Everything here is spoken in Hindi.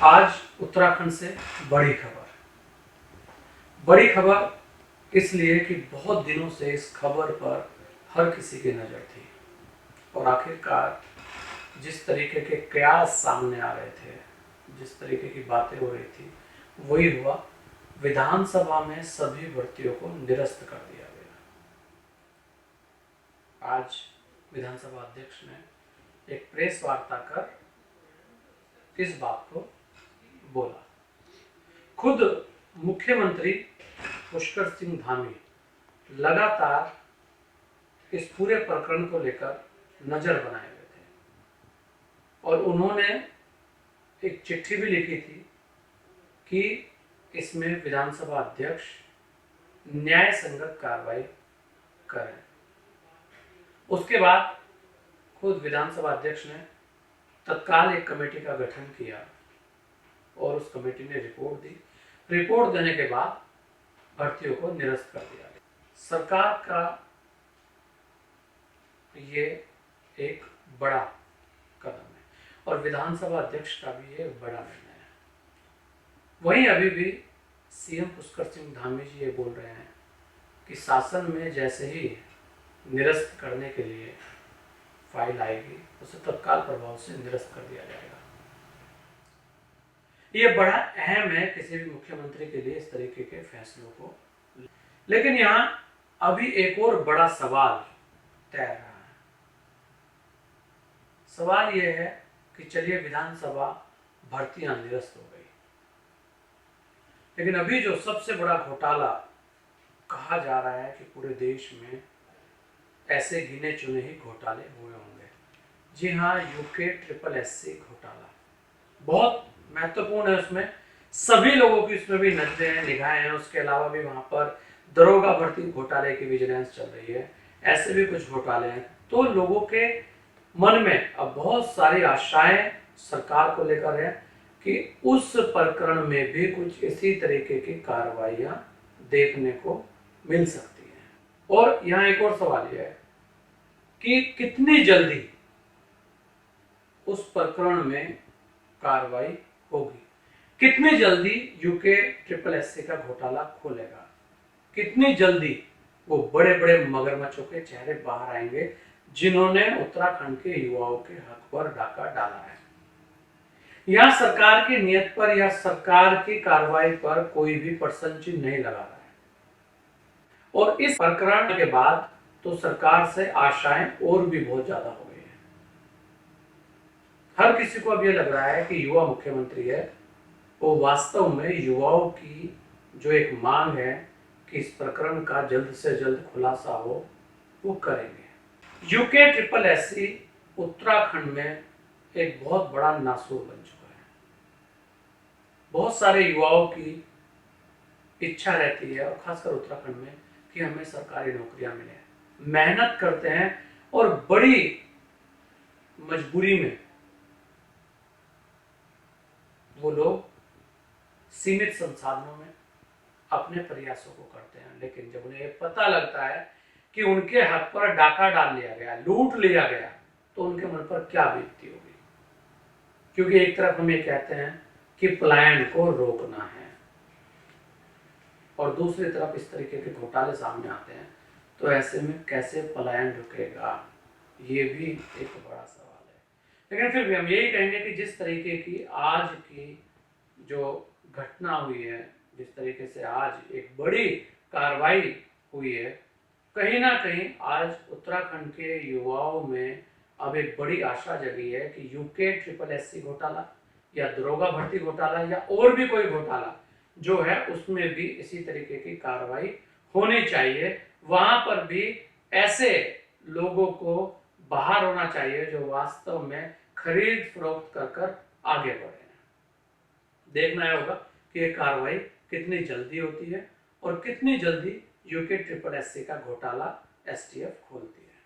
आज उत्तराखंड से बड़ी खबर इसलिए कि बहुत दिनों से इस खबर पर हर किसी की नज़र थी और आखिरकार जिस तरीके के कयास सामने आ रहे थे, जिस तरीके की बातें हो रही थी, वही हुआ। विधानसभा में सभी भर्तियों को निरस्त कर दिया गया। आज विधानसभा अध्यक्ष ने एक प्रेस वार्ता कर इस बात को बोला। खुद मुख्यमंत्री पुष्कर सिंह धामी लगातार इस पूरे प्रकरण को लेकर नजर बनाए हुए थे और उन्होंने एक चिट्ठी भी लिखी थी कि इसमें विधानसभा अध्यक्ष न्याय संगत कार्रवाई करें। उसके बाद खुद विधानसभा अध्यक्ष ने तत्काल एक कमेटी का गठन किया और उस कमेटी ने रिपोर्ट दी। रिपोर्ट देने के बाद भर्तियों को निरस्त कर दिया गया। सरकार का ये एक बड़ा कदम है और विधानसभा अध्यक्ष का भी ये बड़ा निर्णय है। वहीं अभी भी सीएम पुष्कर सिंह धामी जी ये बोल रहे हैं कि शासन में जैसे ही निरस्त करने के लिए फाइल आएगी उसे तत्काल प्रभाव से निरस्त कर दिया जाएगा। ये बड़ा अहम है किसी भी मुख्यमंत्री के लिए इस तरीके के फैसलों को। लेकिन यहाँ अभी एक और बड़ा सवाल तैर रहा है। सवाल यह है कि चलिए विधानसभा भर्तियां निरस्त हो गई, लेकिन अभी जो सबसे बड़ा घोटाला कहा जा रहा है कि पूरे देश में ऐसे गिने चुने ही घोटाले हुए होंगे। जी हाँ, यूके SSS घोटाला बहुत महत्वपूर्ण है। उसमें सभी लोगों की उसमें भी नजरें हैं, निगाहें हैं। उसके अलावा भी वहां पर दरोगा भर्ती घोटाले की विजिलेंस चल रही है। ऐसे भी कुछ घोटाले हैं। तो लोगों के मन में अब बहुत सारी आशाएं सरकार को लेकर है कि उस प्रकरण में भी कुछ इसी तरीके की कार्रवाइयां देखने को मिल सकती हैं। और यहाँ एक और सवाल यह है कि कितनी जल्दी उस प्रकरण में कार्रवाई होगी, कितनी जल्दी यूके SSS का घोटाला खोलेगा, कितनी जल्दी वो बड़े बड़े मगरमच्छों के चेहरे बाहर आएंगे जिन्होंने उत्तराखंड के युवाओं के हक पर डाका डाला है। यहां सरकार की नीयत पर या सरकार की कार्रवाई पर कोई भी प्रश्न चिन्ह नहीं लगा रहा है और इस प्रकरण के बाद तो सरकार से आशाएं और भी बहुत ज्यादा हो गई है। हर किसी को अब यह लग रहा है कि युवा मुख्यमंत्री है, वो वास्तव में युवाओं की जो एक मांग है कि इस प्रकरण का जल्द से जल्द खुलासा हो, वो करेंगे। यूके SSS उत्तराखंड में एक बहुत बड़ा नासूर बन चुका है। बहुत सारे युवाओं की इच्छा रहती है और खासकर उत्तराखंड में कि हमें सरकारी नौकरियां मिले। मेहनत करते हैं और बड़ी मजबूरी में वो लोग सीमित संसाधनों में अपने प्रयासों को करते हैं। लेकिन जब उन्हें पता लगता है कि उनके हक पर डाका डाल लिया गया, लूट लिया गया, तो उनके मन पर क्या बीतती होगी। क्योंकि एक तरफ हम ये कहते हैं कि पलायन को रोकना है और दूसरी तरफ इस तरीके के घोटाले सामने आते हैं, तो ऐसे में कैसे पलायन रुकेगा, ये भी एक बड़ा सवाल है। लेकिन फिर भी हम यही कहेंगे कि जिस तरीके की आज की जो घटना हुई है, जिस तरीके से आज एक बड़ी कार्रवाई हुई है, कहीं ना कहीं आज उत्तराखंड के युवाओं में अब एक बड़ी आशा जगी है कि यूके SSS घोटाला या दरोगा भर्ती घोटाला या और भी कोई घोटाला जो है उसमें भी इसी तरीके की कार्रवाई होनी चाहिए। वहां पर भी ऐसे लोगों को बाहर होना चाहिए जो वास्तव में खरीद फरोख्त कर आगे बढ़े। देखना होगा कि ये कार्रवाई कितनी जल्दी होती है और कितनी जल्दी यूके SSS का घोटाला STF खोलती है।